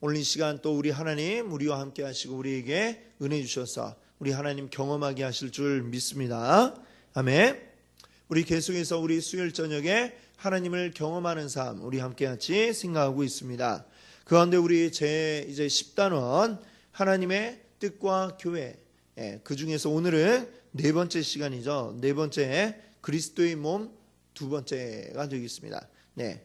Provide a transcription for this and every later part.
오늘 이 시간 또 우리 하나님 우리와 함께 하시고 우리에게 은혜 주셔서 우리 하나님 경험하게 하실 줄 믿습니다. 아멘. 우리 계속해서 우리 수요일 저녁에 하나님을 경험하는 삶 우리 함께 같이 생각하고 있습니다. 그 가운데 우리 이제 10단원 하나님의 뜻과 교회, 그 중에서 오늘은 네 번째 시간이죠. 네 번째 그리스도의 몸 두 번째가 되겠습니다. 네,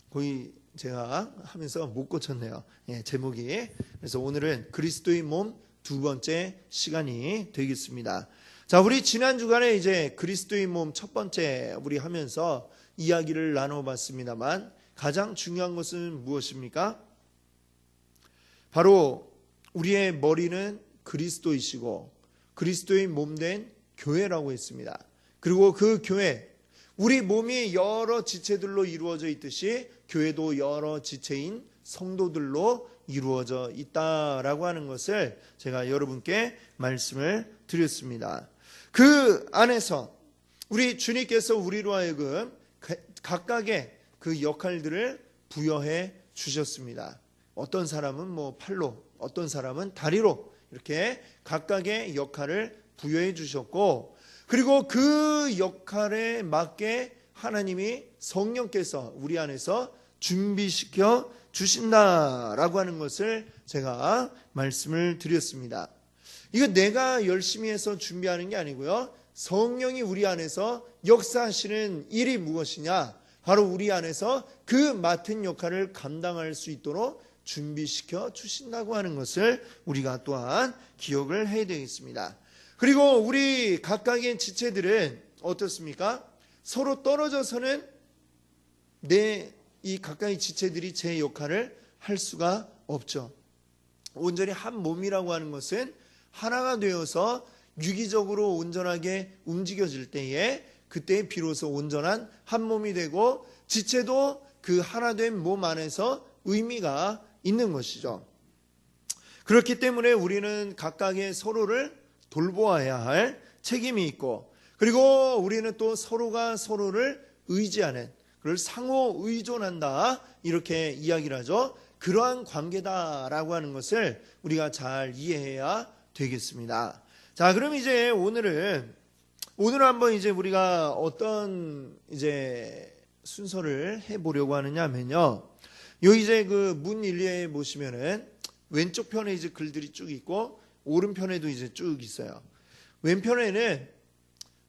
거의 제가 하면서 못 고쳤네요. 제목이. 그래서 오늘은 그리스도의 몸 두 번째 시간이 되겠습니다. 자, 우리 지난 주간에 이제 그리스도의 몸 첫 번째 우리 하면서 이야기를 나눠봤습니다만 가장 중요한 것은 무엇입니까? 바로 우리의 머리는 그리스도이시고 그리스도의 몸된 교회라고 했습니다. 그리고 그 교회, 우리 몸이 여러 지체들로 이루어져 있듯이 교회도 여러 지체인 성도들로 이루어져 있다라고 하는 것을 제가 여러분께 말씀을 드렸습니다. 그 안에서 우리 주님께서 우리로 하여금 각각의 그 역할들을 부여해 주셨습니다. 어떤 사람은 팔로, 어떤 사람은 다리로 이렇게 각각의 역할을 부여해 주셨고, 그리고 그 역할에 맞게 하나님이 성령께서 우리 안에서 준비시켜 주신다라고 하는 것을 제가 말씀을 드렸습니다. 이거 내가 열심히 해서 준비하는 게 아니고요. 성령이 우리 안에서 역사하시는 일이 무엇이냐? 바로 우리 안에서 그 맡은 역할을 감당할 수 있도록 준비시켜 주신다고 하는 것을 우리가 또한 기억을 해야 되겠습니다. 그리고 우리 각각의 지체들은 어떻습니까? 서로 떨어져서는 이 각각의 지체들이 제 역할을 할 수가 없죠. 온전히 한 몸이라고 하는 것은 하나가 되어서 유기적으로 온전하게 움직여질 때에 그때 비로소 온전한 한 몸이 되고 지체도 그 하나 된 몸 안에서 의미가 있는 것이죠. 그렇기 때문에 우리는 각각의 서로를 돌보아야 할 책임이 있고, 그리고 우리는 또 서로가 서로를 의지하는, 그걸 상호 의존한다 이렇게 이야기를 하죠. 그러한 관계다라고 하는 것을 우리가 잘 이해해야 되겠습니다. 자, 그럼 이제 오늘은 한번 이제 우리가 어떤 이제 순서를 해보려고 하느냐 하면요. 여기 이제 그 문 1에 보시면은 왼쪽 편에 이제 글들이 쭉 있고 오른편에도 이제 쭉 있어요. 왼편에는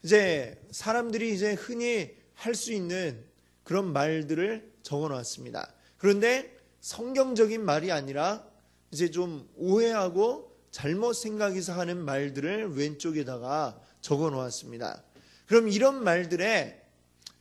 이제 사람들이 이제 흔히 할 수 있는 그런 말들을 적어 놨습니다. 그런데 성경적인 말이 아니라 이제 좀 오해하고 잘못 생각해서 하는 말들을 왼쪽에다가 적어 놓았습니다. 그럼 이런 말들에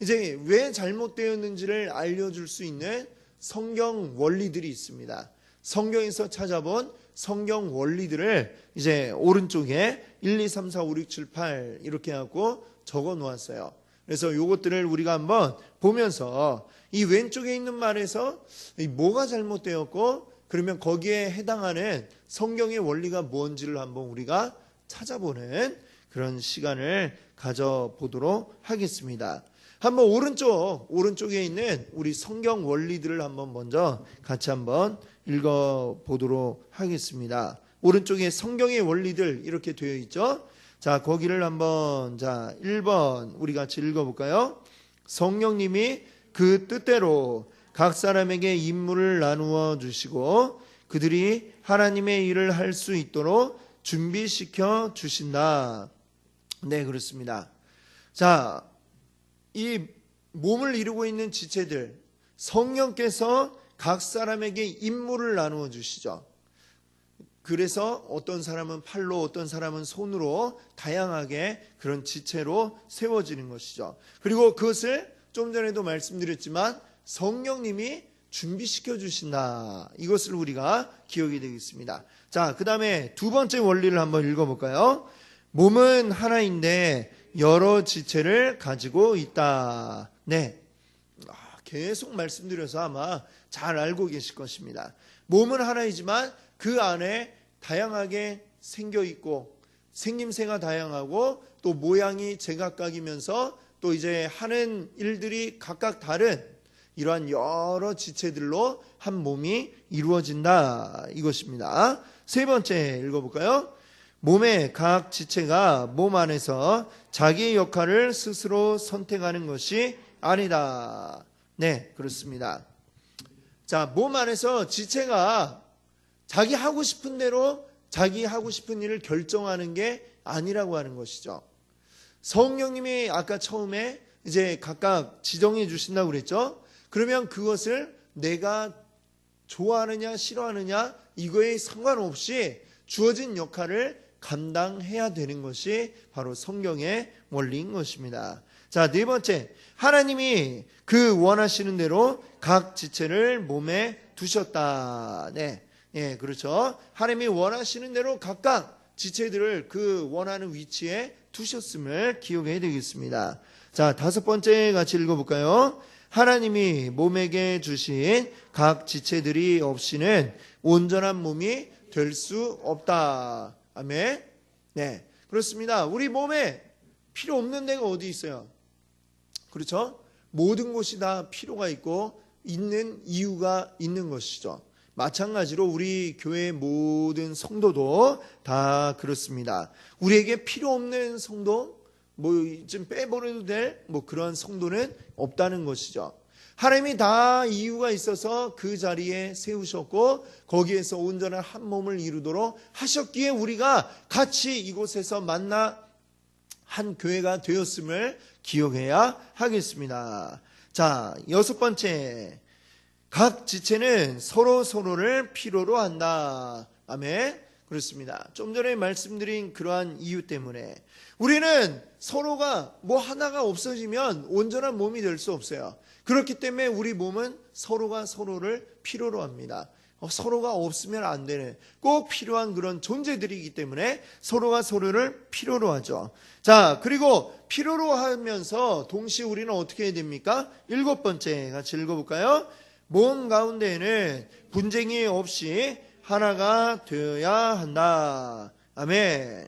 이제 왜 잘못되었는지를 알려줄 수 있는 성경 원리들이 있습니다. 성경에서 찾아본 성경 원리들을 이제 오른쪽에 1, 2, 3, 4, 5, 6, 7, 8 이렇게 하고 적어 놓았어요. 그래서 이것들을 우리가 한번 보면서 이 왼쪽에 있는 말에서 뭐가 잘못되었고 그러면 거기에 해당하는 성경의 원리가 뭔지를 한번 우리가 찾아보는 그런 시간을 가져보도록 하겠습니다. 한번 오른쪽에 있는 우리 성경 원리들을 한번 먼저 같이 한번 읽어보도록 하겠습니다. 오른쪽에 성경의 원리들 이렇게 되어 있죠. 자, 거기를 한번 1번 우리 같이 읽어볼까요? 성령님이 그 뜻대로 각 사람에게 임무를 나누어 주시고 그들이 하나님의 일을 할 수 있도록 준비시켜 주신다. 네, 그렇습니다. 자, 이 몸을 이루고 있는 지체들, 성령께서 각 사람에게 임무를 나누어 주시죠. 그래서 어떤 사람은 팔로, 어떤 사람은 손으로 다양하게 그런 지체로 세워지는 것이죠. 그리고 그것을 좀 전에도 말씀드렸지만 성령님이 준비시켜 주신다. 이것을 우리가 기억이 되겠습니다. 자, 그 다음에 두 번째 원리를 한번 읽어볼까요? 몸은 하나인데 여러 지체를 가지고 있다. 네, 계속 말씀드려서 아마 잘 알고 계실 것입니다. 몸은 하나이지만 그 안에 다양하게 생겨 있고 생김새가 다양하고 또 모양이 제각각이면서 또 이제 하는 일들이 각각 다른 이러한 여러 지체들로 한 몸이 이루어진다 이것입니다. 세 번째 읽어볼까요? 몸의 각 지체가 몸 안에서 자기의 역할을 스스로 선택하는 것이 아니다. 네, 그렇습니다. 자, 몸 안에서 지체가 자기 하고 싶은 대로 자기 하고 싶은 일을 결정하는 게 아니라고 하는 것이죠. 성령님이 아까 처음에 이제 각각 지정해 주신다고 그랬죠. 그러면 그것을 내가 좋아하느냐 싫어하느냐 이거에 상관없이 주어진 역할을 감당해야 되는 것이 바로 성경의 원리인 것입니다. 자, 네 번째, 하나님이 그 원하시는 대로 각 지체를 몸에 두셨다. 네, 그렇죠. 하나님이 원하시는 대로 각각 지체들을 그 원하는 위치에 두셨음을 기억해야 되겠습니다. 자, 다섯 번째 같이 읽어볼까요? 하나님이 몸에게 주신 각 지체들이 없이는 온전한 몸이 될 수 없다. 아멘. 네, 그렇습니다. 우리 몸에 필요 없는 데가 어디 있어요? 그렇죠? 모든 곳이 다 필요가 있고 있는 이유가 있는 것이죠. 마찬가지로 우리 교회의 모든 성도도 다 그렇습니다. 우리에게 필요 없는 성도, 좀 빼버려도 될 그런 성도는 없다는 것이죠. 하나님이 다 이유가 있어서 그 자리에 세우셨고 거기에서 온전한 한 몸을 이루도록 하셨기에 우리가 같이 이곳에서 만나 한 교회가 되었음을 기억해야 하겠습니다. 자, 여섯 번째, 각 지체는 서로를 필요로 한다. 아멘. 그렇습니다. 좀 전에 말씀드린 그러한 이유 때문에 우리는 서로가 하나가 없어지면 온전한 몸이 될 수 없어요. 그렇기 때문에 우리 몸은 서로가 서로를 필요로 합니다. 서로가 없으면 안 되는 꼭 필요한 그런 존재들이기 때문에 서로가 서로를 필요로 하죠. 자, 그리고 필요로 하면서 동시에 우리는 어떻게 해야 됩니까? 일곱 번째 같이 읽어볼까요? 몸 가운데에는 분쟁이 없이 하나가 되어야 한다. 아멘.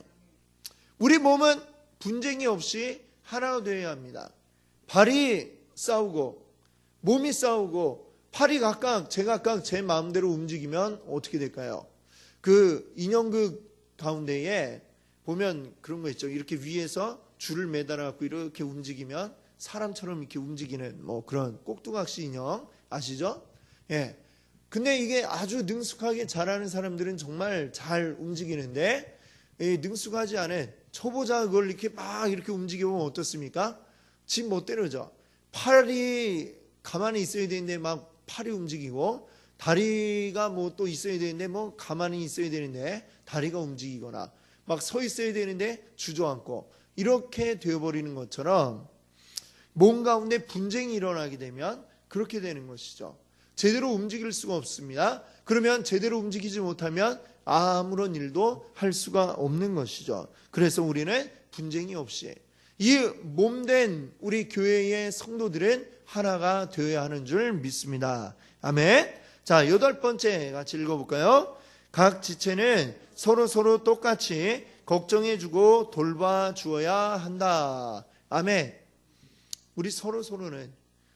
우리 몸은 분쟁이 없이 하나가 되어야 합니다. 발이 싸우고 몸이 싸우고 팔이 각각 제각각 제 마음대로 움직이면 어떻게 될까요? 그 인형극 가운데에 보면 그런 거 있죠. 이렇게 위에서 줄을 매달아 갖고 이렇게 움직이면 사람처럼 이렇게 움직이는 그런 꼭두각시 인형 아시죠? 예. 근데 이게 아주 능숙하게 잘하는 사람들은 정말 잘 움직이는데 능숙하지 않은 초보자 그걸 이렇게 막 이렇게 움직이면 어떻습니까? 집 못 때려죠. 팔이 가만히 있어야 되는데 막 팔이 움직이고 다리가 또 있어야 되는데 가만히 있어야 되는데 다리가 움직이거나 막 서 있어야 되는데 주저앉고 이렇게 되어버리는 것처럼 몸 가운데 분쟁이 일어나게 되면 그렇게 되는 것이죠. 제대로 움직일 수가 없습니다. 그러면 제대로 움직이지 못하면 아무런 일도 할 수가 없는 것이죠. 그래서 우리는 분쟁이 없이 이 몸된 우리 교회의 성도들은 하나가 되어야 하는 줄 믿습니다. 아멘. 자, 여덟 번째 같이 읽어볼까요? 각 지체는 서로 똑같이 걱정해주고 돌봐주어야 한다. 아멘. 우리 서로는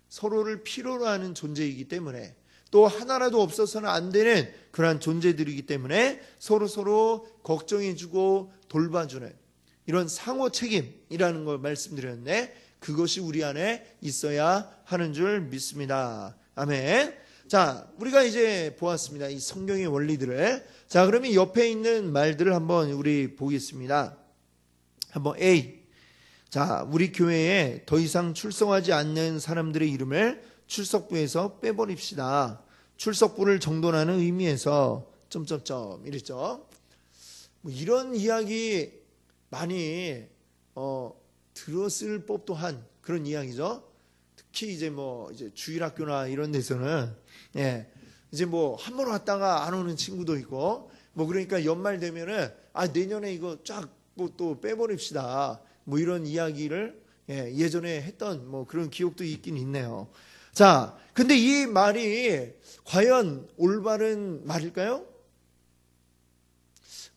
서로를 필요로 하는 존재이기 때문에 또 하나라도 없어서는 안 되는 그러한 존재들이기 때문에 서로 걱정해주고 돌봐주는 이런 상호 책임이라는 걸 말씀드렸는데 그것이 우리 안에 있어야 하는 줄 믿습니다. 아멘. 자, 우리가 이제 보았습니다. 이 성경의 원리들을. 자, 그러면 옆에 있는 말들을 한번 우리 보겠습니다. 한번 A. 자, 우리 교회에 더 이상 출석하지 않는 사람들의 이름을 출석부에서 빼버립시다. 출석부를 정돈하는 의미에서 점점점 이랬죠. 이런 이야기 많이 들었을 법도 한 그런 이야기죠. 특히 이제 이제 주일학교나 이런 데서는 이제 한 번 왔다가 안 오는 친구도 있고 그러니까 연말 되면은 내년에 이거 쫙 또 빼버립시다. 이런 이야기를 예전에 했던 그런 기억도 있긴 있네요. 자, 근데 이 말이 과연 올바른 말일까요?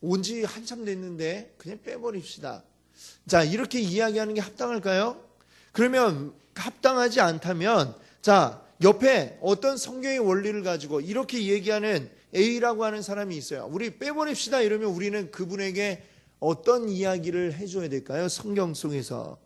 온 지 한참 됐는데 그냥 빼버립시다. 자, 이렇게 이야기하는 게 합당할까요? 그러면 합당하지 않다면 자, 옆에 어떤 성경의 원리를 가지고 이렇게 얘기하는 A라고 하는 사람이 있어요. 우리 빼버립시다 이러면 우리는 그분에게 어떤 이야기를 해줘야 될까요? 성경 속에서.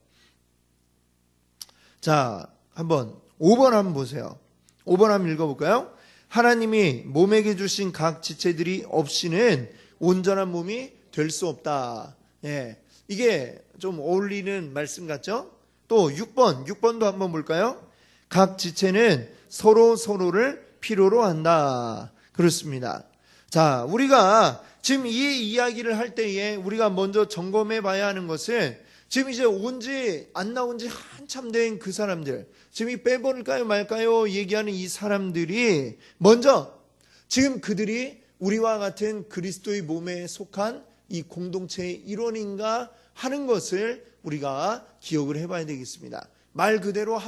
자, 한번 5번 한번 보세요. 5번 한번 읽어볼까요? 하나님이 몸에게 주신 각 지체들이 없이는 온전한 몸이 될 수 없다. 예, 이게 좀 어울리는 말씀 같죠? 또 6번도 한번 볼까요? 각 지체는 서로를 필요로 한다. 그렇습니다. 자, 우리가 지금 이 이야기를 할 때에 우리가 먼저 점검해 봐야 하는 것은 지금 이제 안 나온 지 한참 된 그 사람들, 지금 이 빼버릴까요 말까요 얘기하는 이 사람들이 먼저 지금 그들이 우리와 같은 그리스도의 몸에 속한 이 공동체의 일원인가 하는 것을 우리가 기억을 해봐야 되겠습니다. 말 그대로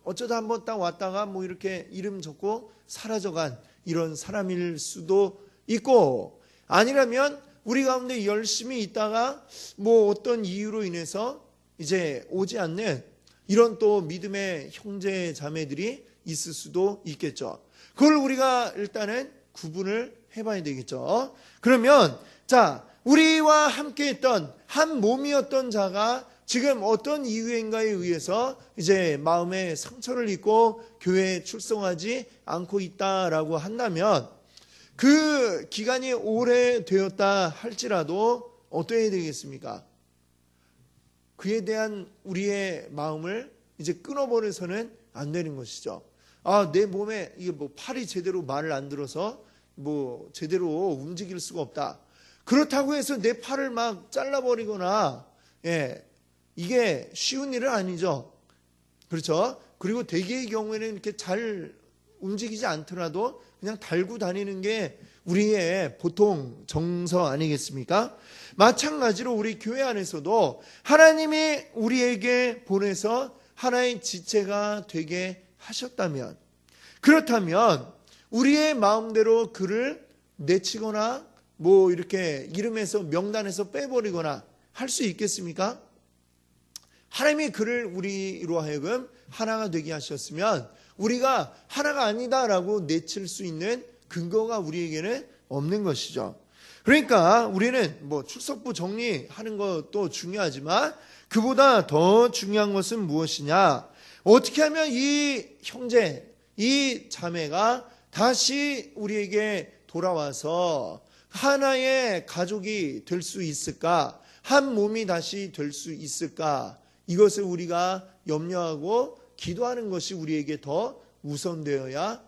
어쩌다 한번 딱 왔다가 뭐 이렇게 이름 적고 사라져간 이런 사람일 수도 있고, 아니라면 우리 가운데 열심히 있다가 뭐 어떤 이유로 인해서 이제 오지 않는 이런 또 믿음의 형제 자매들이 있을 수도 있겠죠. 그걸 우리가 일단은 구분을 해봐야 되겠죠. 그러면 자, 우리와 함께 했던 한 몸이었던 자가 지금 어떤 이유인가에 의해서 이제 마음에 상처를 입고 교회에 출석하지 않고 있다라고 한다면 그 기간이 오래되었다 할지라도 어떠해야 되겠습니까? 그에 대한 우리의 마음을 이제 끊어버려서는 안 되는 것이죠. 아, 내 몸에 이게 뭐 팔이 제대로 말을 안 들어서 뭐 제대로 움직일 수가 없다. 그렇다고 해서 내 팔을 막 잘라버리거나, 예, 이게 쉬운 일은 아니죠. 그렇죠? 그리고 대개의 경우에는 이렇게 잘 움직이지 않더라도 그냥 달고 다니는 게 우리의 보통 정서 아니겠습니까? 마찬가지로 우리 교회 안에서도 하나님이 우리에게 보내서 하나의 지체가 되게 하셨다면, 그렇다면 우리의 마음대로 그를 내치거나 뭐 이렇게 이름에서 명단에서 빼버리거나 할 수 있겠습니까? 하나님이 그를 우리로 하여금 하나가 되게 하셨으면 우리가 하나가 아니다라고 내칠 수 있는 근거가 우리에게는 없는 것이죠. 그러니까 우리는 뭐 출석부 정리하는 것도 중요하지만 그보다 더 중요한 것은 무엇이냐? 어떻게 하면 이 형제, 이 자매가 다시 우리에게 돌아와서 하나의 가족이 될 수 있을까? 한 몸이 다시 될 수 있을까? 이것을 우리가 염려하고 기도하는 것이 우리에게 더 우선되어야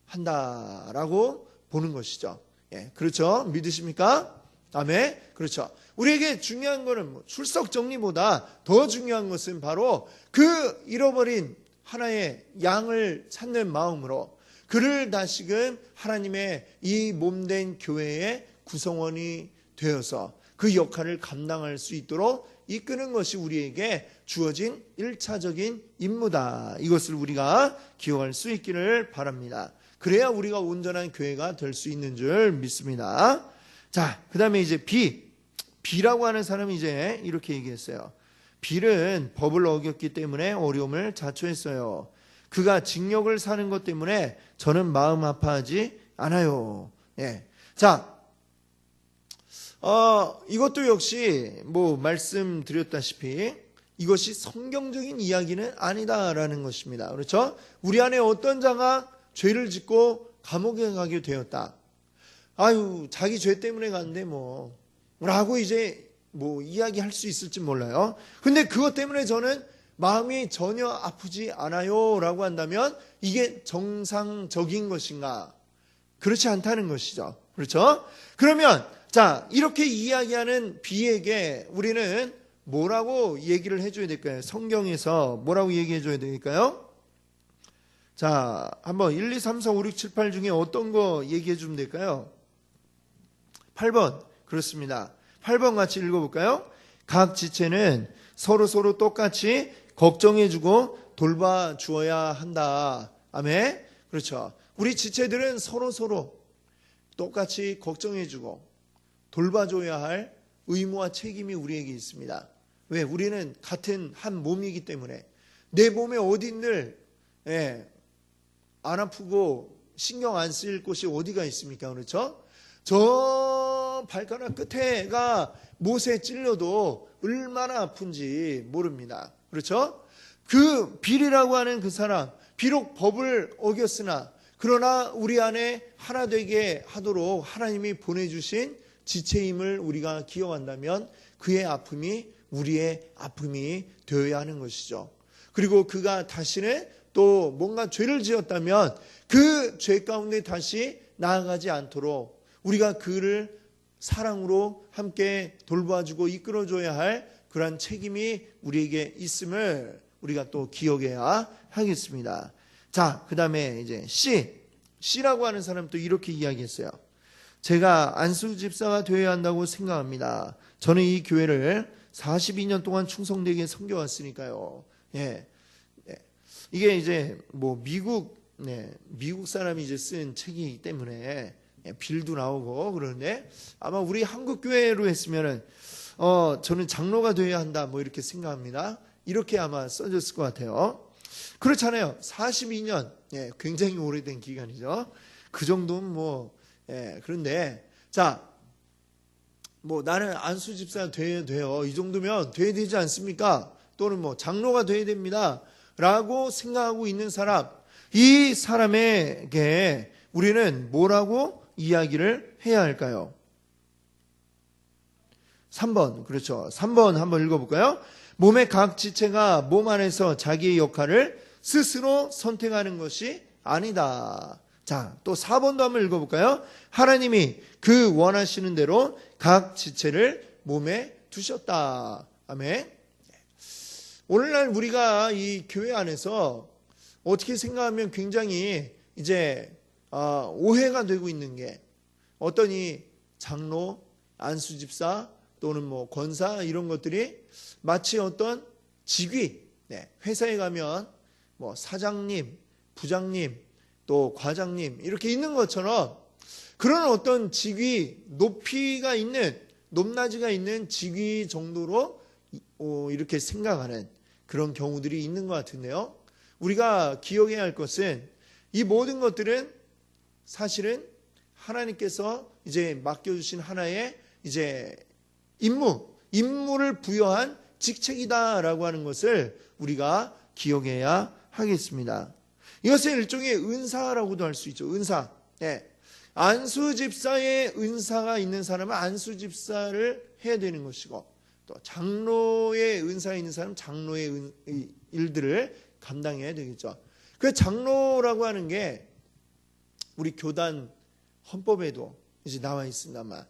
한다라고 보는 것이죠. 예, 그렇죠? 믿으십니까? 아멘. 그렇죠. 우리에게 중요한 것은 출석 정리보다 더 중요한 것은 바로 그 잃어버린 하나의 양을 찾는 마음으로 그를 다시금 하나님의 이 몸된 교회의 구성원이 되어서 그 역할을 감당할 수 있도록 이끄는 것이 우리에게 주어진 1차적인 임무다. 이것을 우리가 기억할 수 있기를 바랍니다. 그래야 우리가 온전한 교회가 될 수 있는 줄 믿습니다. 자, 그 다음에 이제 B라고 하는 사람이 이제 이렇게 얘기했어요. B는 법을 어겼기 때문에 어려움을 자초했어요. 그가 징역을 사는 것 때문에 저는 마음 아파하지 않아요. 예. 자, 이것도 역시 뭐 말씀드렸다시피 이것이 성경적인 이야기는 아니다라는 것입니다. 그렇죠? 우리 안에 어떤 자가 죄를 짓고 감옥에 가게 되었다. 아유, 자기 죄 때문에 갔는데 라고 이제 이야기할 수 있을지 몰라요. 근데 그것 때문에 저는 마음이 전혀 아프지 않아요 라고 한다면 이게 정상적인 것인가? 그렇지 않다는 것이죠. 그렇죠? 그러면 자, 이렇게 이야기하는 B에게 우리는 뭐라고 얘기를 해줘야 될까요? 성경에서 뭐라고 얘기해 줘야 될까요? 자, 한번 1, 2, 3, 4, 5, 6, 7, 8 중에 어떤 거 얘기해 주면 될까요? 8번. 그렇습니다. 8번 같이 읽어볼까요? 각 지체는 서로 똑같이 걱정해주고 돌봐주어야 한다. 아멘. 그렇죠. 우리 지체들은 서로 똑같이 걱정해주고 돌봐줘야 할 의무와 책임이 우리에게 있습니다. 왜? 우리는 같은 한 몸이기 때문에 내 몸에 어딘들 안 아프고 신경 안 쓰일 곳이 어디가 있습니까? 그렇죠? 저 발가락 끝에가 못에 찔려도 얼마나 아픈지 모릅니다. 그렇죠? 그 빌이라고 하는 그 사람, 비록 법을 어겼으나 그러나 우리 안에 하나 되게 하도록 하나님이 보내주신 지체임을 우리가 기억한다면 그의 아픔이 우리의 아픔이 되어야 하는 것이죠. 그리고 그가 다시는 또 뭔가 죄를 지었다면 그 죄 가운데 다시 나아가지 않도록 우리가 그를 사랑으로 함께 돌봐주고 이끌어줘야 할 그러한 책임이 우리에게 있음을 우리가 또 기억해야 하겠습니다. 자, 그 다음에 이제 C라고 하는 사람도 이렇게 이야기했어요. 제가 안수 집사가 되어야 한다고 생각합니다. 저는 이 교회를 42년 동안 충성되게 섬겨왔으니까요. 예. 이게 이제 뭐 미국 사람이 이제 쓴 책이기 때문에 빌도 나오고 그러는데 아마 우리 한국 교회로 했으면은 저는 장로가 되어야 한다 뭐 이렇게 생각합니다. 이렇게 아마 써졌을 것 같아요. 그렇잖아요. 42년 굉장히 오래된 기간이죠. 그 정도면 뭐 그런데 자, 뭐 나는 안수 집사 돼야 돼요. 이 정도면 돼야 되지 않습니까? 또는 뭐 장로가 돼야 됩니다. 라고 생각하고 있는 사람, 이 사람에게 우리는 뭐라고 이야기를 해야 할까요? 3번, 그렇죠. 3번 한번 읽어볼까요? 몸의 각 지체가 몸 안에서 자기의 역할을 스스로 선택하는 것이 아니다. 자, 또 4번도 한번 읽어볼까요? 하나님이 그 원하시는 대로 각 지체를 몸에 두셨다. 아멘. 오늘날 우리가 이 교회 안에서 어떻게 생각하면 굉장히 이제 오해가 되고 있는 게 어떤 이 장로, 안수집사 또는 뭐 권사 이런 것들이 마치 어떤 직위, 회사에 가면 뭐 사장님, 부장님, 또 과장님 이렇게 있는 것처럼 그런 어떤 직위, 높이가 있는, 높낮이가 있는 직위 정도로 이렇게 생각하는 그런 경우들이 있는 것 같은데요. 우리가 기억해야 할 것은 이 모든 것들은 사실은 하나님께서 이제 맡겨주신 하나의 이제 임무를 부여한 직책이다라고 하는 것을 우리가 기억해야 하겠습니다. 이것은 일종의 은사라고도 할 수 있죠. 은사. 안수 집사의 은사가 있는 사람은 안수 집사를 해야 되는 것이고 또 장로의 은사가 있는 사람은 장로의 일들을 감당해야 되겠죠. 그 장로라고 하는 게 우리 교단 헌법에도 이제 나와 있습니다만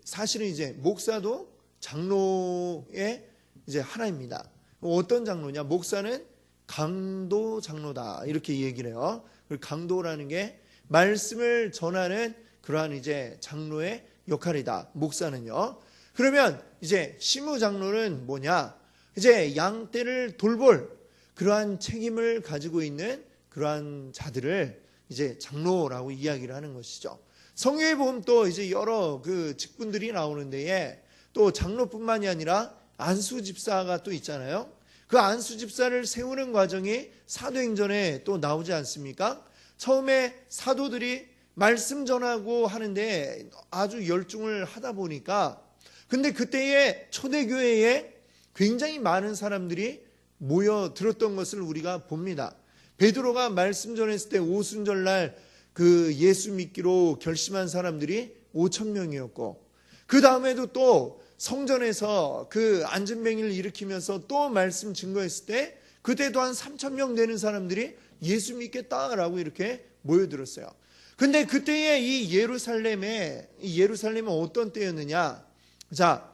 사실은 이제 목사도 장로의 이제 하나입니다. 어떤 장로냐? 목사는 강도 장로다 이렇게 얘기를 해요. 강도라는 게 말씀을 전하는 그러한 이제 장로의 역할이다. 목사는요. 그러면 이제 시무 장로는 뭐냐? 이제 양떼를 돌볼 그러한 책임을 가지고 있는 그러한 자들을 이제 장로라고 이야기를 하는 것이죠. 성경에 보면 또 이제 여러 그 직분들이 나오는데에 또 장로뿐만이 아니라 안수 집사가 또 있잖아요. 그 안수 집사를 세우는 과정이 사도행전에 또 나오지 않습니까? 처음에 사도들이 말씀 전하고 하는데 아주 열중을 하다 보니까 근데 그때의 초대교회에 굉장히 많은 사람들이 모여 들었던 것을 우리가 봅니다. 베드로가 말씀 전했을 때 오순절날 그 예수 믿기로 결심한 사람들이 5,000명이었고 그 다음에도 또 성전에서 그 안전병을 일으키면서 또 말씀 증거했을 때 그때도 한 3,000명 되는 사람들이 예수 믿겠다라고 이렇게 모여들었어요. 근데 그때의 이 예루살렘은 어떤 때였느냐? 자,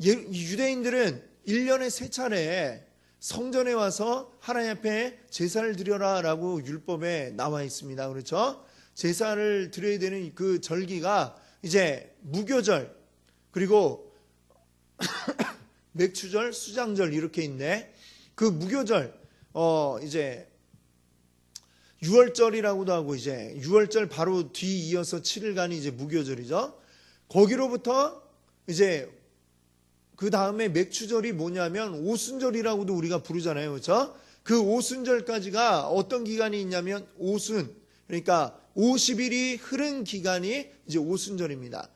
유대인들은 1년에 3차례 성전에 와서 하나님 앞에 제사를 드려라 라고 율법에 나와 있습니다. 그렇죠? 제사를 드려야 되는 그 절기가 이제 무교절 그리고 맥추절, 수장절 이렇게 있네. 그 무교절 이제 6월절이라고도 하고 이제 6월절 바로 뒤 이어서 7일간이 이제 무교절이죠. 거기로부터 이제 그 다음에 맥추절이 뭐냐면 오순절이라고도 우리가 부르잖아요. 그렇죠? 그 오순절까지가 어떤 기간이 있냐면 오순, 그러니까 50일이 흐른 기간이 이제 오순절입니다.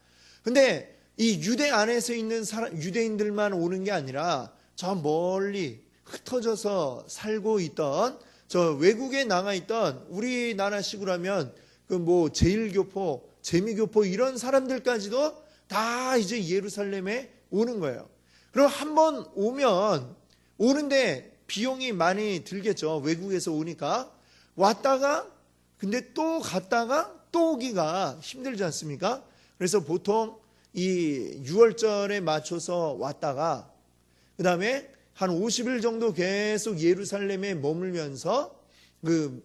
근데 이 유대 안에서 있는 유대인들만 오는 게 아니라 저 멀리 흩어져서 살고 있던, 저 외국에 나가 있던, 우리나라식으로 하면 그 뭐 제일교포, 재미교포 이런 사람들까지도 다 이제 예루살렘에 오는 거예요. 그럼 한번 오는데 비용이 많이 들겠죠. 외국에서 오니까. 왔다가 근데 또 갔다가 또 오기가 힘들지 않습니까? 그래서 보통 이 6월절에 맞춰서 왔다가 그 다음에 한 50일 정도 계속 예루살렘에 머물면서 그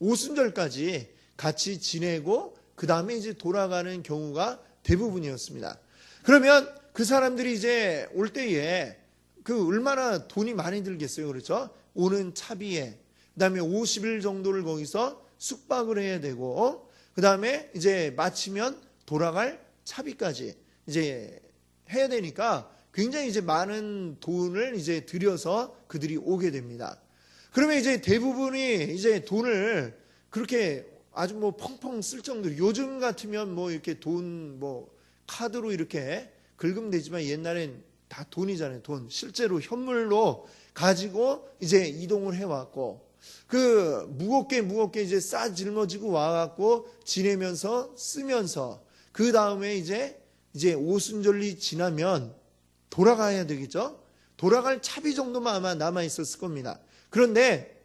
오순절까지 같이 지내고 그 다음에 이제 돌아가는 경우가 대부분이었습니다. 그러면 그 사람들이 이제 올 때에 그 얼마나 돈이 많이 들겠어요. 그렇죠? 오는 차비에. 그 다음에 50일 정도를 거기서 숙박을 해야 되고, 그 다음에 이제 마치면 돌아갈 차비까지 이제 해야 되니까 굉장히 이제 많은 돈을 이제 들여서 그들이 오게 됩니다. 그러면 이제 대부분이 이제 돈을 그렇게 아주 뭐 펑펑 쓸 정도로, 요즘 같으면 뭐 이렇게 돈 뭐 카드로 이렇게 긁으면 옛날엔 다 돈이잖아요. 돈. 실제로 현물로 가지고 이제 이동을 해왔고, 그 무겁게 이제 싸 짊어지고 와갖고 지내면서 쓰면서, 그 다음에 이제 오순절이 지나면 돌아가야 되겠죠? 돌아갈 차비 정도만 아마 남아있었을 겁니다. 그런데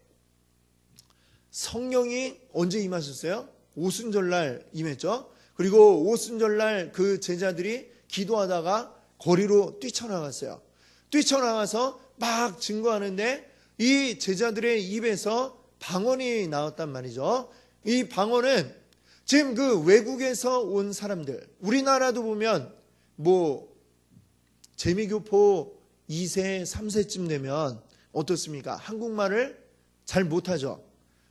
성령이 언제 임하셨어요? 오순절날 임했죠? 그리고 오순절날 그 제자들이 기도하다가 거리로 뛰쳐나갔어요. 뛰쳐나가서 막 증거하는데 이 제자들의 입에서 방언이 나왔단 말이죠. 이 방언은 지금 그 외국에서 온 사람들, 우리나라도 보면 뭐 재미교포 2세, 3세쯤 되면 어떻습니까? 한국말을 잘 못하죠.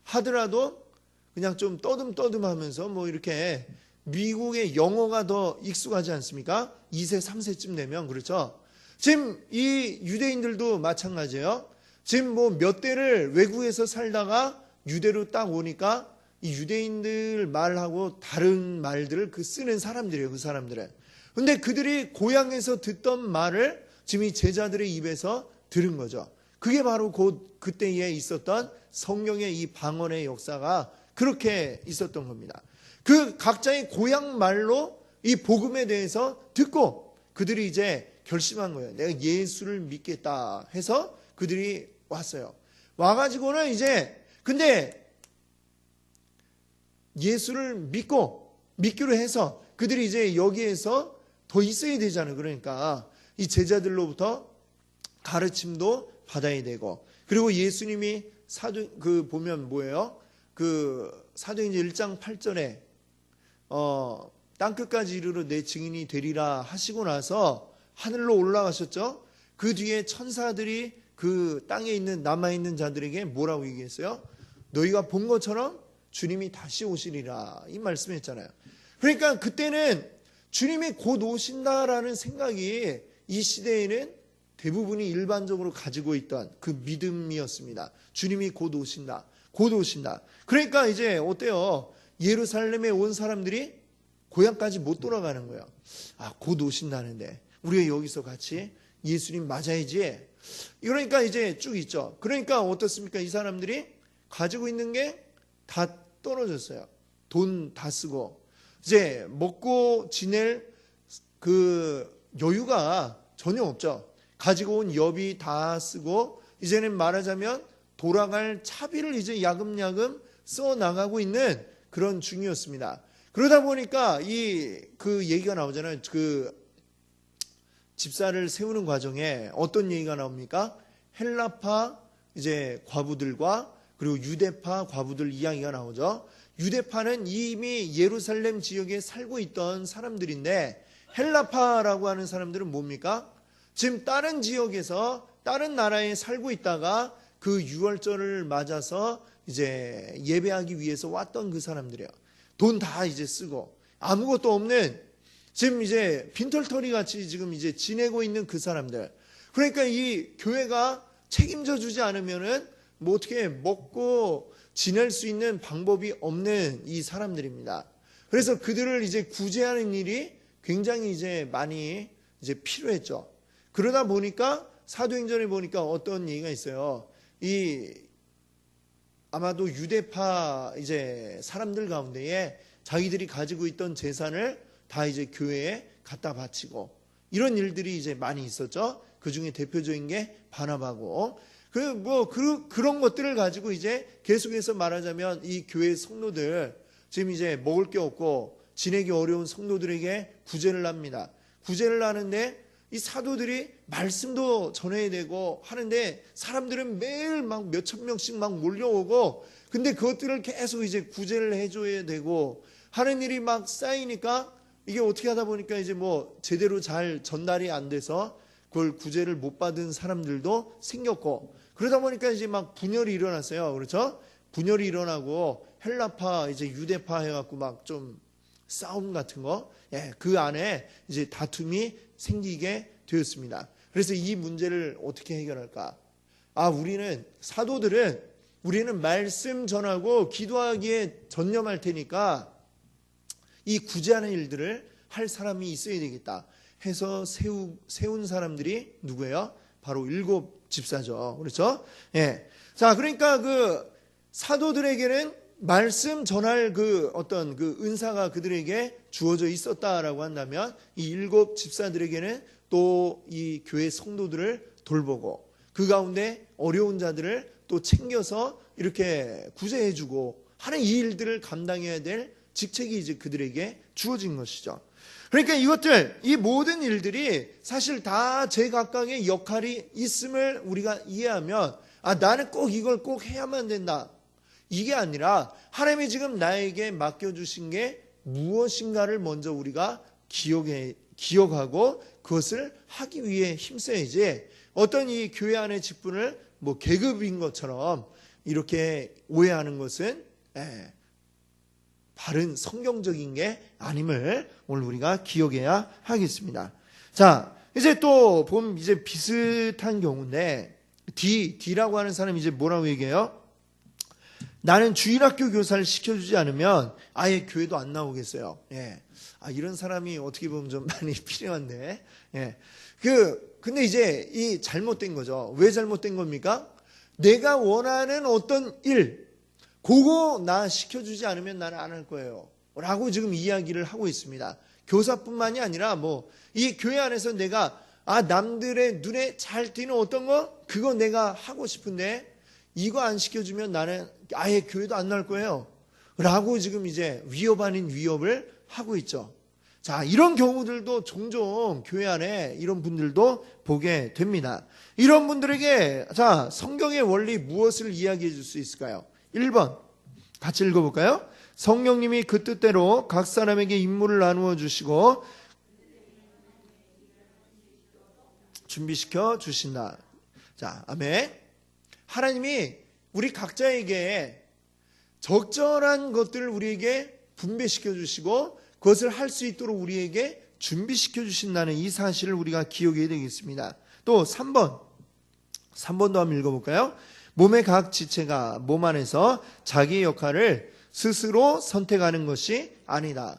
하더라도 그냥 좀 떠듬떠듬하면서 뭐 이렇게 미국의 영어가 더 익숙하지 않습니까? 2세, 3세쯤 되면. 그렇죠? 지금 이 유대인들도 마찬가지예요. 지금 뭐 몇 대를 외국에서 살다가 유대로 딱 오니까 이 유대인들 말하고 다른 말들을 쓰는 사람들이에요. 그 사람들은. 근데 그들이 고향에서 듣던 말을 지금 이 제자들의 입에서 들은 거죠. 그게 바로 그때에 있었던 성령의 이 방언의 역사가 그렇게 있었던 겁니다. 그 각자의 고향 말로 이 복음에 대해서 듣고 그들이 이제 결심한 거예요. 내가 예수를 믿겠다 해서 그들이 왔어요. 와가지고는 이제 근데 예수를 믿기로 해서 그들이 이제 여기에서 더 있어야 되잖아요. 그러니까 이 제자들로부터 가르침도 받아야 되고, 그리고 예수님이 보면 뭐예요? 사도행전 1장 8절에 땅끝까지 이르러 내 증인이 되리라 하시고 나서 하늘로 올라가셨죠. 그 뒤에 천사들이 그 땅에 있는 남아있는 자들에게 뭐라고 얘기했어요? 너희가 본 것처럼 주님이 다시 오시리라, 이 말씀했잖아요. 그러니까 그때는 주님이 곧 오신다라는 생각이 이 시대에는 대부분이 일반적으로 가지고 있던 그 믿음이었습니다. 주님이 곧 오신다. 곧 오신다. 그러니까 이제 어때요? 예루살렘에 온 사람들이 고향까지 못 돌아가는 거예요. 아, 곧 오신다는데 우리가 여기서 같이 예수님 맞아야지. 그러니까 이제 쭉 있죠. 그러니까 어떻습니까? 이 사람들이 가지고 있는 게 다 떨어졌어요. 돈 다 쓰고 이제 먹고 지낼 그 여유가 전혀 없죠. 가지고 온 여비 다 쓰고 이제는 말하자면 돌아갈 차비를 이제 야금야금 써 나가고 있는 그런 중이었습니다. 그러다 보니까 그 얘기가 나오잖아요. 그 집사를 세우는 과정에 어떤 얘기가 나옵니까? 헬라파 이제 과부들과 그리고 유대파 과부들 이야기가 나오죠. 유대파는 이미 예루살렘 지역에 살고 있던 사람들인데 헬라파라고 하는 사람들은 뭡니까? 지금 다른 지역에서 다른 나라에 살고 있다가 그 유월절을 맞아서 이제 예배하기 위해서 왔던 그 사람들이에요. 돈 다 이제 쓰고 아무것도 없는 지금 이제 빈털터리 같이 지금 이제 지내고 있는 그 사람들. 그러니까 이 교회가 책임져 주지 않으면은 뭐 어떻게 먹고 지낼 수 있는 방법이 없는 이 사람들입니다. 그래서 그들을 이제 구제하는 일이 굉장히 이제 많이 이제 필요했죠. 그러다 보니까 사도행전에 보니까 어떤 얘기가 있어요. 아마도 유대파 이제 사람들 가운데에 자기들이 가지고 있던 재산을 다 이제 교회에 갖다 바치고 이런 일들이 이제 많이 있었죠. 그 중에 대표적인 게 바나바고 그런 것들을 가지고 이제 계속해서 말하자면 이 교회 성도들 지금 이제 먹을 게 없고 지내기 어려운 성도들에게 구제를 합니다. 구제를 하는데 이 사도들이 말씀도 전해야 되고 하는데 사람들은 매일 막 몇천 명씩 막 몰려오고 근데 그것들을 계속 이제 구제를 해줘야 되고 하는 일이 막 쌓이니까 이게 어떻게 하다 보니까 이제 뭐 제대로 잘 전달이 안 돼서 그걸 구제를 못 받은 사람들도 생겼고 그러다 보니까 이제 막 분열이 일어났어요. 그렇죠? 분열이 일어나고 헬라파 이제 유대파 해갖고 막 좀 싸움 같은 거, 그 안에 이제 다툼이 생기게 되었습니다. 그래서 이 문제를 어떻게 해결할까? 우리는 사도들은 우리는 말씀 전하고 기도하기에 전념할 테니까 이 구제하는 일들을 할 사람이 있어야 되겠다 해서 세운 사람들이 누구예요? 바로 7 집사죠. 그렇죠? 자, 그러니까 그 사도들에게는 말씀 전할 그 어떤 그 은사가 그들에게 주어져 있었다라고 한다면 이 7 집사들에게는 또 이 교회 성도들을 돌보고 그 가운데 어려운 자들을 또 챙겨서 이렇게 구제해주고 하는 이 일들을 감당해야 될 직책이 이제 그들에게 주어진 것이죠. 그러니까 이 모든 일들이 사실 다 제각각의 역할이 있음을 우리가 이해하면 나는 꼭 이걸 꼭 해야만 된다. 이게 아니라 하나님이 지금 나에게 맡겨주신 게 무엇인가를 먼저 우리가 기억하고 그것을 하기 위해 힘써야지 어떤 이 교회 안의 직분을 뭐 계급인 것처럼 이렇게 오해하는 것은 바른 성경적인 게 아님을 오늘 우리가 기억해야 하겠습니다. 자, 이제 또 보면 이제 비슷한 경우인데 D라고 하는 사람이 이제 뭐라고 얘기해요? 나는 주일학교 교사를 시켜주지 않으면 아예 교회도 안 나오겠어요. 이런 사람이 어떻게 보면 좀 많이 필요한데. 근데 이제 이 잘못된 거죠. 왜 잘못된 겁니까? 내가 원하는 어떤 일, 그거 나 시켜주지 않으면 나는 안 할 거예요. 라고 지금 이야기를 하고 있습니다. 교사뿐만이 아니라 이 교회 안에서 내가 남들의 눈에 잘 띄는 어떤 거, 그거 내가 하고 싶은데 이거 안 시켜주면 나는 아예 교회도 안 나올 거예요. 라고 지금 이제 위협 아닌 위협을 하고 있죠. 자, 이런 경우들도 종종 교회 안에 이런 분들도 보게 됩니다. 이런 분들에게 자, 성경의 원리 무엇을 이야기해 줄 수 있을까요? 1번 같이 읽어볼까요? 성령님이 그 뜻대로 각 사람에게 임무를 나누어 주시고 준비시켜 주신다. 자, 아멘. 하나님이 우리 각자에게 적절한 것들을 우리에게 분배시켜 주시고 그것을 할 수 있도록 우리에게 준비시켜 주신다는 이 사실을 우리가 기억해야 되겠습니다. 또 3번도 한번 읽어볼까요? 몸의 각 지체가 몸 안에서 자기의 역할을 스스로 선택하는 것이 아니다.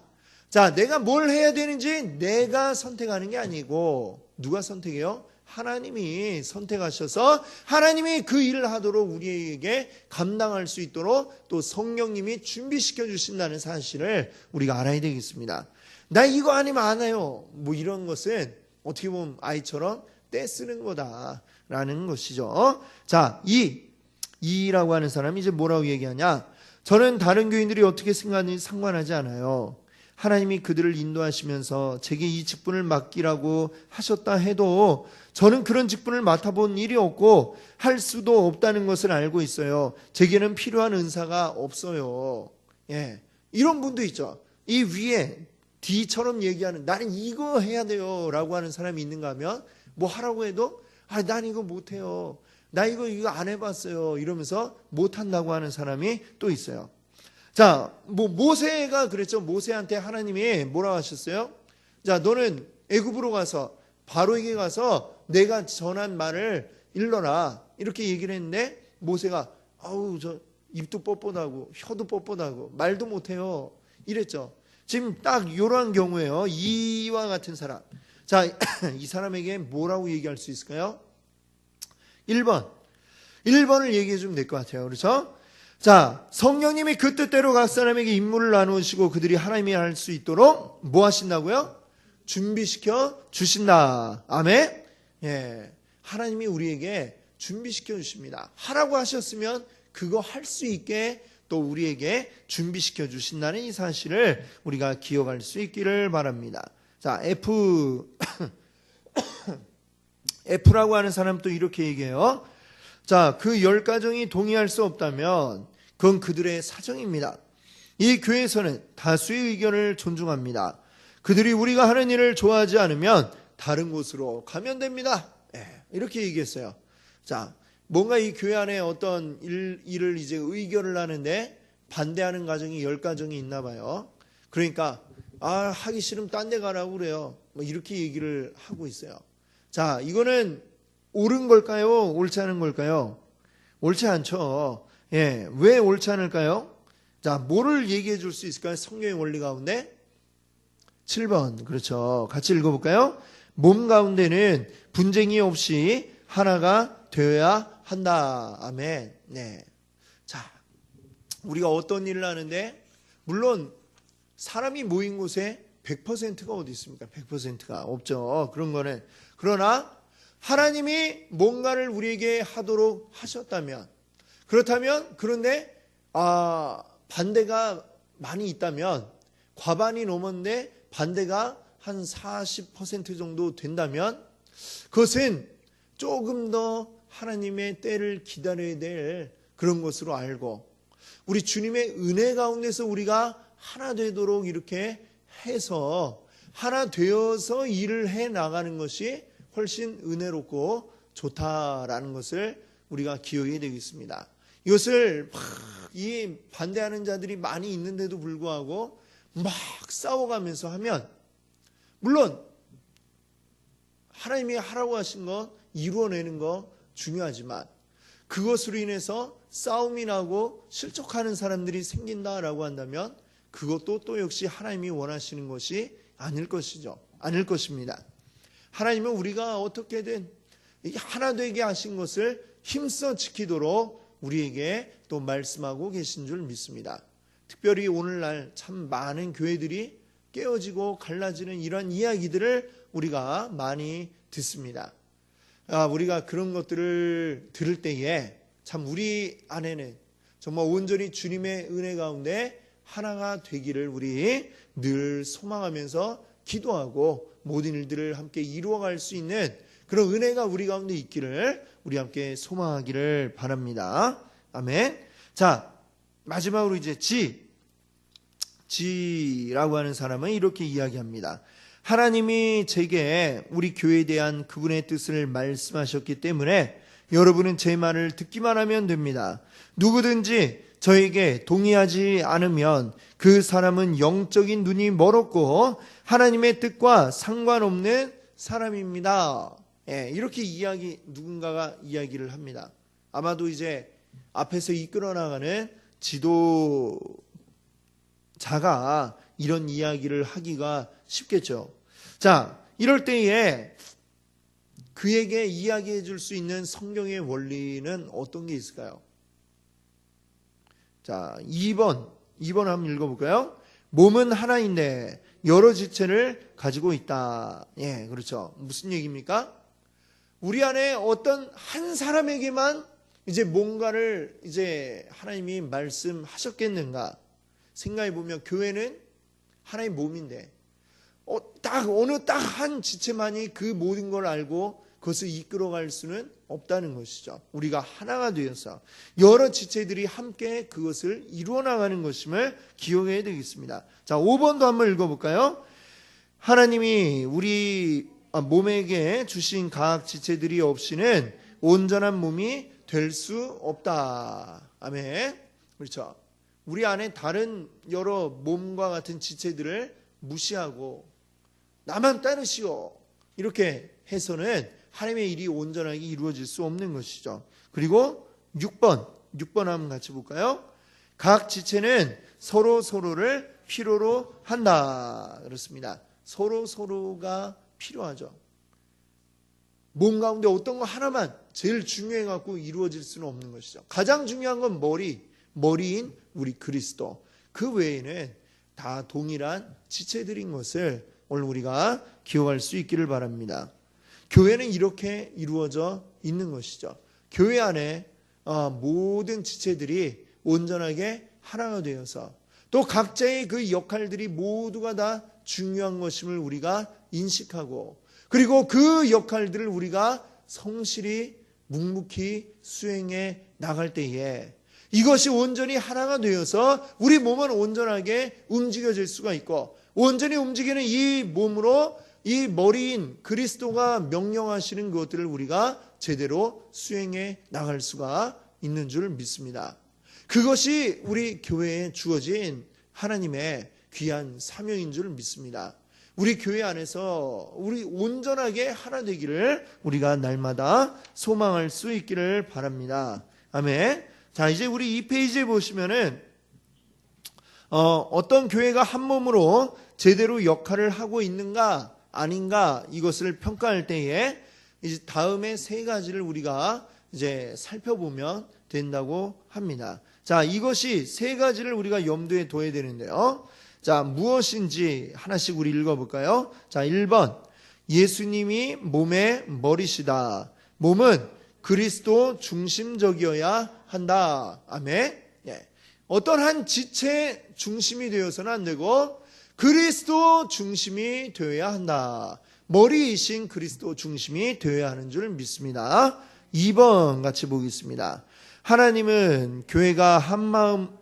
자, 내가 뭘 해야 되는지 내가 선택하는 게 아니고 누가 선택해요? 하나님이 선택하셔서 하나님이 그 일을 하도록 우리에게 감당할 수 있도록 또 성령님이 준비시켜 주신다는 사실을 우리가 알아야 되겠습니다. 나 이거 아니면 안 해요. 이런 것은 어떻게 보면 아이처럼 떼쓰는 거다라는 것이죠. 자, 이라고 하는 사람이 이제 뭐라고 얘기하냐? 저는 다른 교인들이 어떻게 생각하는지 상관하지 않아요. 하나님이 그들을 인도하시면서 제게 이 직분을 맡기라고 하셨다 해도 저는 그런 직분을 맡아본 일이 없고 할 수도 없다는 것을 알고 있어요. 제게는 필요한 은사가 없어요. 이런 분도 있죠. 이 위에 D처럼 얘기하는 나는 이거 해야 돼요 라고 하는 사람이 있는가 하면 뭐 하라고 해도 난 이거 못해요. 나 이거 안 해봤어요. 이러면서 못한다고 하는 사람이 또 있어요. 자, 모세가 그랬죠. 모세한테 하나님이 뭐라고 하셨어요? 자, 너는 애굽으로 가서 바로에게 가서 내가 전한 말을 일러라. 이렇게 얘기를 했는데 모세가 아우 저 입도 뻣뻣하고 혀도 뻣뻣하고 말도 못해요 이랬죠. 지금 딱 이러한 경우에요. 이와 같은 사람. 자, 이 사람에게 뭐라고 얘기할 수 있을까요? 1번을 얘기해 주면 될 것 같아요. 그렇죠? 자, 성령님이 그 뜻대로 각 사람에게 임무를 나누시고 그들이 하나님이 할 수 있도록 뭐 하신다고요? 준비시켜 주신다. 아멘? 예. 하나님이 우리에게 준비시켜 주십니다. 하라고 하셨으면 그거 할 수 있게 또 우리에게 준비시켜 주신다는 이 사실을 우리가 기억할 수 있기를 바랍니다. 자, F라고 하는 사람도 이렇게 얘기해요. 자, 그 10가정이 동의할 수 없다면 그건 그들의 사정입니다. 이 교회에서는 다수의 의견을 존중합니다. 그들이 우리가 하는 일을 좋아하지 않으면 다른 곳으로 가면 됩니다. 이렇게 얘기했어요. 자, 뭔가 이 교회 안에 어떤 일을 이제 의결을 하는데 반대하는 가정이 10가정이 있나 봐요. 그러니까 하기 싫으면 딴 데 가라고 그래요. 뭐 이렇게 얘기를 하고 있어요. 자, 이거는 옳은 걸까요? 옳지 않은 걸까요? 옳지 않죠. 예, 왜 옳지 않을까요? 자, 뭐를 얘기해 줄 수 있을까요? 성경의 원리 가운데 7번, 그렇죠. 같이 읽어볼까요? 몸 가운데는 분쟁이 없이 하나가 되어야 한다. 아멘. 네. 자, 우리가 어떤 일을 하는데 물론 사람이 모인 곳에 100%가 어디 있습니까? 100%가 없죠. 그런 거는. 그러나 하나님이 뭔가를 우리에게 하도록 하셨다면, 그렇다면, 그런데 반대가 많이 있다면, 과반이 넘었는데 반대가 한 40% 정도 된다면 그것은 조금 더 하나님의 때를 기다려야 될 그런 것으로 알고 우리 주님의 은혜 가운데서 우리가 하나 되도록 이렇게 해서 하나 되어서 일을 해 나가는 것이 훨씬 은혜롭고 좋다라는 것을 우리가 기억해야 되겠습니다. 이것을 이 반대하는 자들이 많이 있는데도 불구하고 막 싸워가면서 하면 물론 하나님이 하라고 하신 것 이루어내는 거 중요하지만 그것으로 인해서 싸움이 나고 실족하는 사람들이 생긴다라고 한다면 그것도 또 역시 하나님이 원하시는 것이 아닐 것입니다. 하나님은 우리가 어떻게든 하나 되게 하신 것을 힘써 지키도록 우리에게 또 말씀하고 계신 줄 믿습니다. 특별히 오늘날 참 많은 교회들이 깨어지고 갈라지는 이런 이야기들을 우리가 많이 듣습니다. 우리가 그런 것들을 들을 때에 참 우리 안에는 정말 온전히 주님의 은혜 가운데 하나가 되기를 우리 늘 소망하면서 기도하고 모든 일들을 함께 이루어갈 수 있는 그런 은혜가 우리 가운데 있기를 우리 함께 소망하기를 바랍니다. 아멘. 자, 마지막으로 이제 지라고 하는 사람은 이렇게 이야기합니다. 하나님이 제게 우리 교회에 대한 그분의 뜻을 말씀하셨기 때문에 여러분은 제 말을 듣기만 하면 됩니다. 누구든지 저에게 동의하지 않으면 그 사람은 영적인 눈이 멀었고 하나님의 뜻과 상관없는 사람입니다. 이렇게 누군가가 이야기를 합니다. 아마도 이제 앞에서 이끌어 나가는 지도자가 이런 이야기를 하기가 쉽겠죠. 자, 이럴 때에 그에게 이야기해 줄 수 있는 성경의 원리는 어떤 게 있을까요? 자, 2번 한번 읽어볼까요? 몸은 하나인데 여러 지체를 가지고 있다. 예, 그렇죠. 무슨 얘기입니까? 우리 안에 어떤 한 사람에게만 이제 뭔가를 이제 하나님이 말씀하셨겠는가 생각해 보면 교회는 하나의 몸인데 어느 딱 한 지체만이 그 모든 걸 알고 그것을 이끌어갈 수는 없다는 것이죠. 우리가 하나가 되어서 여러 지체들이 함께 그것을 이루어 나가는 것임을 기억해야 되겠습니다. 자, 5번도 한번 읽어볼까요? 하나님이 우리 몸에게 주신 각 지체들이 없이는 온전한 몸이 될 수 없다. 아멘. 그렇죠. 우리 안에 다른 여러 몸과 같은 지체들을 무시하고 나만 따르시오 이렇게 해서는 하나님의 일이 온전하게 이루어질 수 없는 것이죠. 그리고 6번 한번 같이 볼까요? 각 지체는 서로를 필요로 한다. 그렇습니다. 서로가 필요하죠. 몸 가운데 어떤 거 하나만 제일 중요해 갖고 이루어질 수는 없는 것이죠. 가장 중요한 건 머리인 우리 그리스도. 그 외에는 다 동일한 지체들인 것을 오늘 우리가 기억할 수 있기를 바랍니다. 교회는 이렇게 이루어져 있는 것이죠. 교회 안에 모든 지체들이 온전하게 하나가 되어서 또 각자의 그 역할들이 모두가 다 중요한 것임을 우리가 인식하고, 그리고 그 역할들을 우리가 성실히 묵묵히 수행해 나갈 때에 이것이 온전히 하나가 되어서 우리 몸은 온전하게 움직여질 수가 있고, 온전히 움직이는 이 몸으로 이 머리인 그리스도가 명령하시는 것들을 우리가 제대로 수행해 나갈 수가 있는 줄 믿습니다. 그것이 우리 교회에 주어진 하나님의 귀한 사명인 줄 믿습니다. 우리 교회 안에서 우리 온전하게 하나 되기를 우리가 날마다 소망할 수 있기를 바랍니다. 아멘. 자, 이제 우리 이 페이지에 보시면은 어떤 교회가 한 몸으로 제대로 역할을 하고 있는가 아닌가 이것을 평가할 때에 이제 다음에 세 가지를 우리가 이제 살펴보면 된다고 합니다. 자, 이것이 세 가지를 우리가 염두에 둬야 되는데요. 자, 무엇인지 하나씩 우리 읽어볼까요? 자, 1번. 예수님이 몸의 머리시다. 몸은 그리스도 중심적이어야 한다. 아멘. 예. 어떤 한 지체 중심이 되어서는 안 되고 그리스도 중심이 되어야 한다. 머리이신 그리스도 중심이 되어야 하는 줄 믿습니다. 2번 같이 보겠습니다. 하나님은 교회가 한마음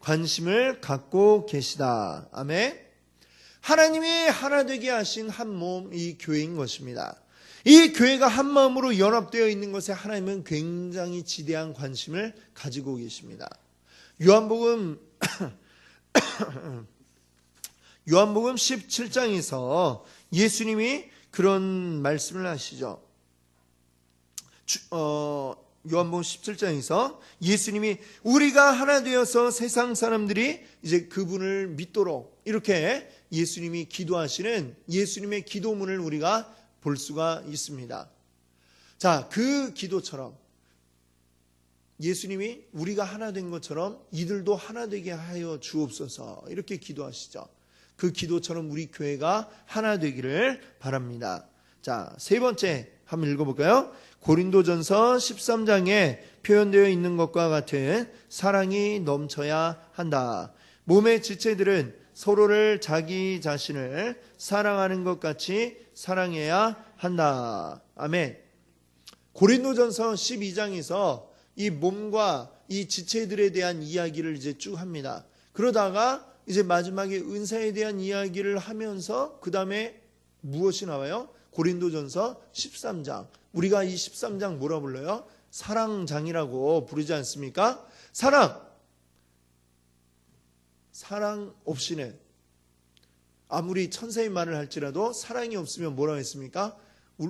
관심을 갖고 계시다. 아멘. 하나님이 하나 되게 하신 한 몸, 이 교회인 것입니다. 이 교회가 한 마음으로 연합되어 있는 것에 하나님은 굉장히 지대한 관심을 가지고 계십니다. 요한복음 17장에서 예수님이 그런 말씀을 하시죠. 요한복음 17장에서 예수님이 우리가 하나 되어서 세상 사람들이 이제 그분을 믿도록 이렇게 예수님이 기도하시는 예수님의 기도문을 우리가 볼 수가 있습니다. 자, 그 기도처럼 예수님이 우리가 하나 된 것처럼 이들도 하나 되게 하여 주옵소서 이렇게 기도하시죠. 그 기도처럼 우리 교회가 하나 되기를 바랍니다. 자, 세 번째 한번 읽어볼까요? 고린도전서 13장에 표현되어 있는 것과 같은 사랑이 넘쳐야 한다. 몸의 지체들은 서로를 자기 자신을 사랑하는 것 같이 사랑해야 한다. 아멘. 고린도전서 12장에서 이 몸과 이 지체들에 대한 이야기를 이제 쭉 합니다. 그러다가 이제 마지막에 은사에 대한 이야기를 하면서 그 다음에 무엇이 나와요? 고린도전서 13장. 우리가 이 13장 뭐라 불러요? 사랑장이라고 부르지 않습니까? 사랑 없이는 아무리 천사의 말을 할지라도 사랑이 없으면 뭐라고 했습니까?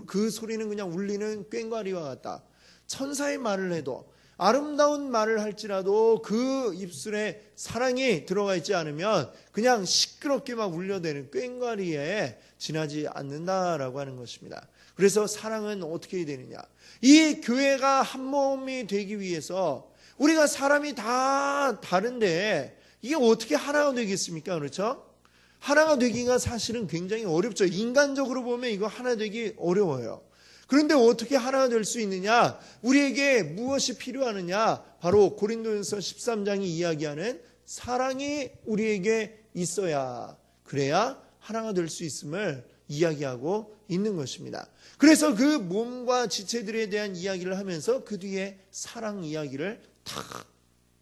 그 소리는 그냥 울리는 꽹과리와 같다. 천사의 말을 해도 아름다운 말을 할지라도 그 입술에 사랑이 들어가 있지 않으면 그냥 시끄럽게 막 울려대는 꽹과리에 지나지 않는다라고 하는 것입니다. 그래서 사랑은 어떻게 해야 되느냐? 이 교회가 한 몸이 되기 위해서 우리가 사람이 다 다른데 이게 어떻게 하나가 되겠습니까? 그렇죠? 하나가 되기가 사실은 굉장히 어렵죠. 인간적으로 보면 이거 하나 되기 어려워요. 그런데 어떻게 하나가 될 수 있느냐? 우리에게 무엇이 필요하느냐? 바로 고린도전서 13장이 이야기하는 사랑이 우리에게 있어야, 그래야 하나가 될 수 있음을 이야기하고 있는 것입니다. 그래서 그 몸과 지체들에 대한 이야기를 하면서 그 뒤에 사랑 이야기를 다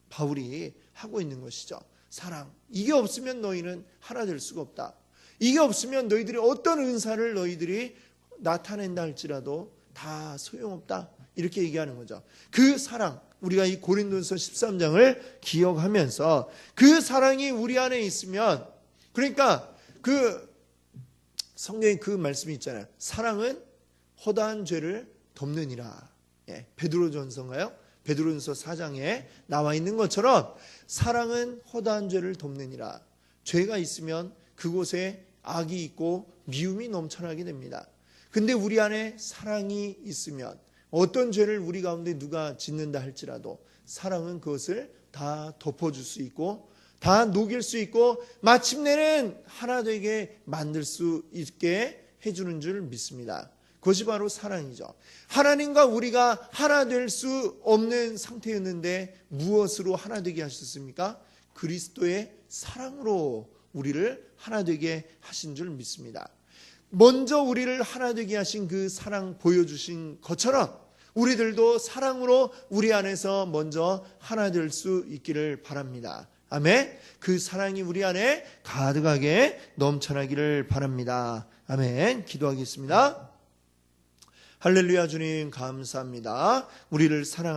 바울이 하고 있는 것이죠. 사랑. 이게 없으면 너희는 하나 될 수가 없다. 이게 없으면 너희들이 어떤 은사를 너희들이 나타낸다 할지라도 다 소용없다. 이렇게 얘기하는 거죠. 그 사랑, 우리가 이 고린도전서 13장을 기억하면서 그 사랑이 우리 안에 있으면, 그러니까 그 성경에 그 말씀이 있잖아요. 사랑은 허다한 죄를 덮느니라. 베드로전서인가요? 베드로전서 4장에 나와 있는 것처럼 사랑은 허다한 죄를 덮느니라. 죄가 있으면 그곳에 악이 있고 미움이 넘쳐나게 됩니다. 근데 우리 안에 사랑이 있으면 어떤 죄를 우리 가운데 누가 짓는다 할지라도 사랑은 그것을 다 덮어줄 수 있고 다 녹일 수 있고 마침내는 하나 되게 만들 수 있게 해주는 줄 믿습니다. 그것이 바로 사랑이죠. 하나님과 우리가 하나 될 수 없는 상태였는데 무엇으로 하나 되게 하셨습니까? 그리스도의 사랑으로 우리를 하나 되게 하신 줄 믿습니다. 먼저 우리를 하나 되게 하신 그 사랑 보여주신 것처럼 우리들도 사랑으로 우리 안에서 먼저 하나 될 수 있기를 바랍니다. 아멘. 그 사랑이 우리 안에 가득하게 넘쳐나기를 바랍니다. 아멘. 기도하겠습니다. 할렐루야. 주님 감사합니다. 우리를 사랑하시는